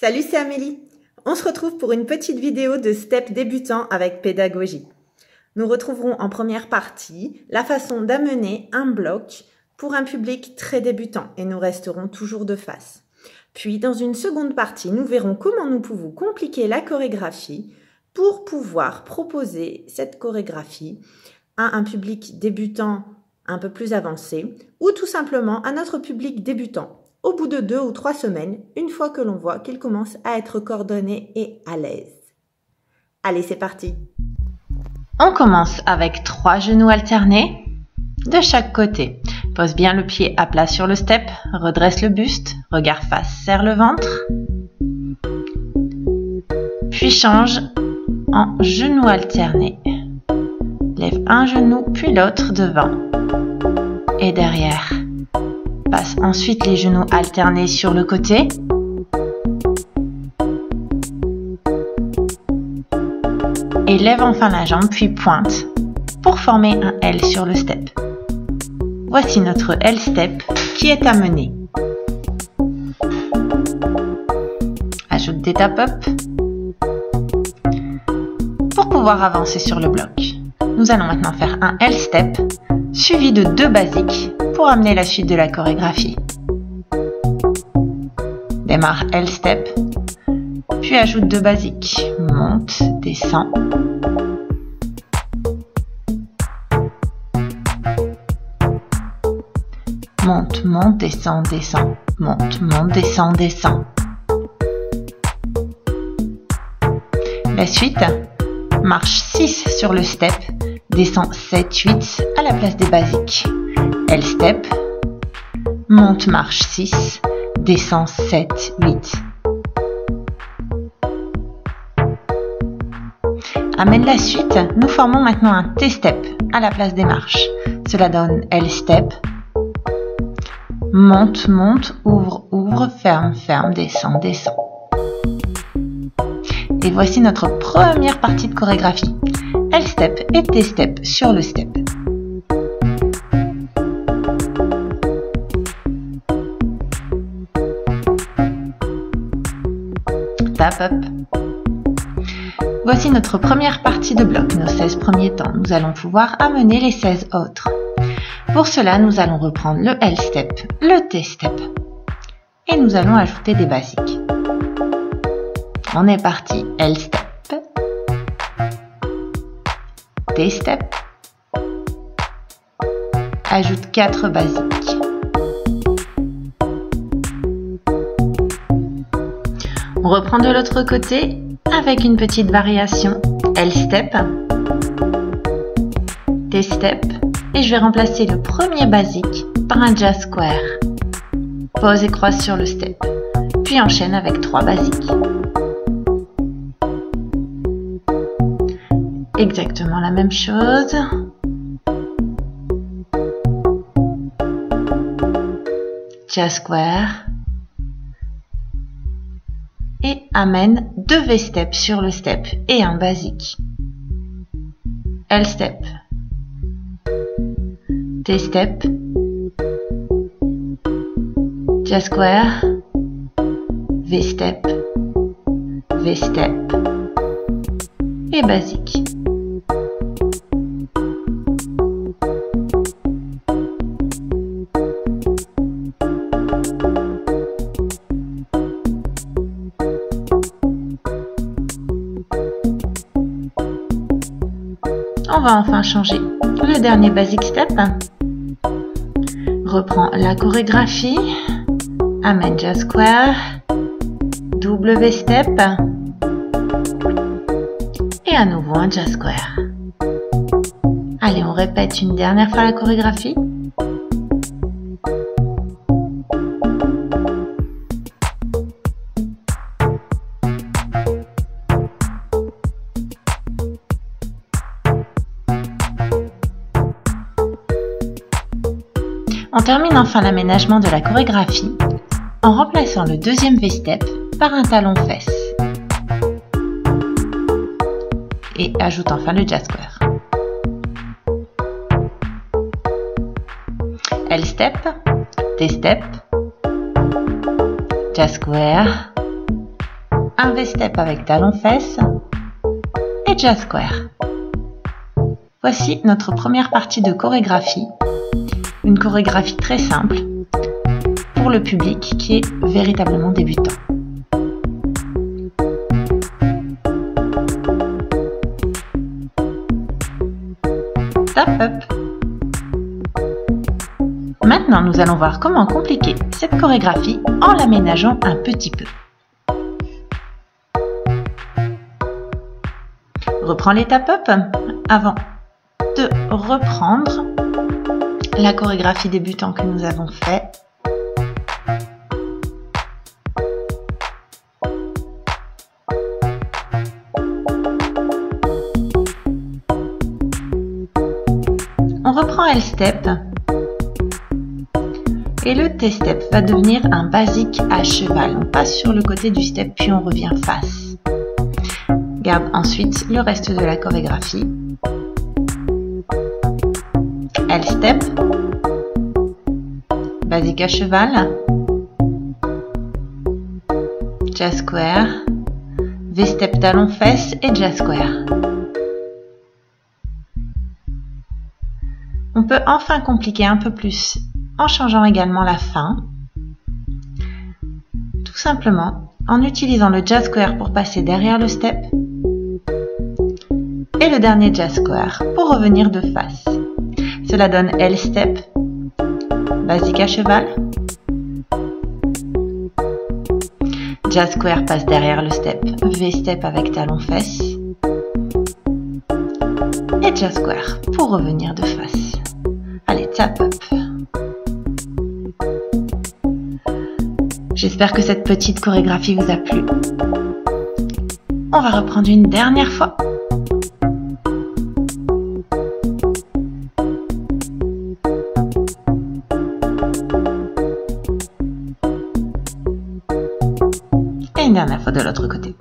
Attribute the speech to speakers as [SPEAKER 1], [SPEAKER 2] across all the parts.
[SPEAKER 1] Salut, c'est Amélie. On se retrouve pour une petite vidéo de step débutant avec pédagogie. Nous retrouverons en première partie la façon d'amener un bloc pour un public très débutant et nous resterons toujours de face. Puis dans une seconde partie, nous verrons comment nous pouvons compliquer la chorégraphie pour pouvoir proposer cette chorégraphie à un public débutant un peu plus avancé ou tout simplement à notre public débutant au bout de 2 ou 3 semaines, une fois que l'on voit qu'il commence à être coordonné et à l'aise. Allez, c'est parti!
[SPEAKER 2] On commence avec 3 genoux alternés de chaque côté. Pose bien le pied à plat sur le step, redresse le buste, regard face, serre le ventre. Puis change en genoux alternés. Lève un genou puis l'autre devant et derrière. Passe ensuite les genoux alternés sur le côté. Et lève enfin la jambe puis pointe pour former un L sur le step. Voici notre L step qui est amené. Ajoute des tap-up pour pouvoir avancer sur le bloc. Nous allons maintenant faire un L step suivi de 2 basiques pour amener la suite de la chorégraphie. Démarre L step, puis ajoute 2 basiques. Monte, descend. Monte, monte, descend, descend. Monte, monte, descend, descend. La suite, marche 6 sur le step, descend 7, 8 à la place des basiques. L step, monte, marche 6, descend 7, 8. Amène la suite, nous formons maintenant un T step à la place des marches. Cela donne L step, monte, monte, ouvre, ouvre, ferme, ferme, descend, descend. Et voici notre première partie de chorégraphie. L step et T step sur le step. Tap up. Voici notre première partie de bloc, nos 16 premiers temps. Nous allons pouvoir amener les 16 autres. Pour cela, nous allons reprendre le L step, le T step. Et nous allons ajouter des basiques. On est parti. L step, T step, ajoute 4 basiques. On reprend de l'autre côté avec une petite variation. L step, T step, et je vais remplacer le premier basique par un jazz square. Pose et croise sur le step, puis enchaîne avec 3 basiques. Exactement la même chose. Jazz square. Et amène 2 V-steps sur le step et un basique. L step, T step, jazz square, V step, V step et basique. On va enfin changer le dernier basic step. Reprends la chorégraphie. Amène jazz square. W step. Et à nouveau un jazz square. Allez, on répète une dernière fois la chorégraphie. On termine enfin l'aménagement de la chorégraphie en remplaçant le deuxième V-step par un talon fesse. Et ajoute enfin le jazz square. L step, T step, jazz square, un V-step avec talon-fesse et jazz square. Voici notre première partie de chorégraphie, une chorégraphie très simple pour le public qui est véritablement débutant. Step up. Maintenant, nous allons voir comment compliquer cette chorégraphie en l'aménageant un petit peu. Reprends les tap up avant de reprendre la chorégraphie débutant que nous avons fait. On reprend L-step et le T-step va devenir un basique à cheval. On passe sur le côté du step puis on revient face. Garde ensuite le reste de la chorégraphie. L-step, basique à cheval, jazz square, V-step talon-fesse et jazz square. On peut enfin compliquer un peu plus en changeant également la fin, tout simplement en utilisant le jazz square pour passer derrière le step et le dernier jazz square pour revenir de face. Cela donne L-step, basique à cheval, jazz square passe derrière le step, V-step avec talon-fesse et jazz square pour revenir de face. Allez, tap up. J'espère que cette petite chorégraphie vous a plu. On va reprendre une dernière fois. Et une dernière fois de l'autre côté.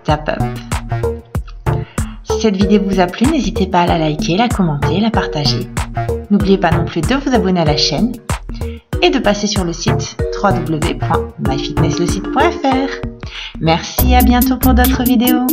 [SPEAKER 2] Tap up. Si cette vidéo vous a plu, n'hésitez pas à la liker, la commenter, la partager. N'oubliez pas non plus de vous abonner à la chaîne et de passer sur le site www.myfitnesslesite.fr. Merci, à bientôt pour d'autres vidéos.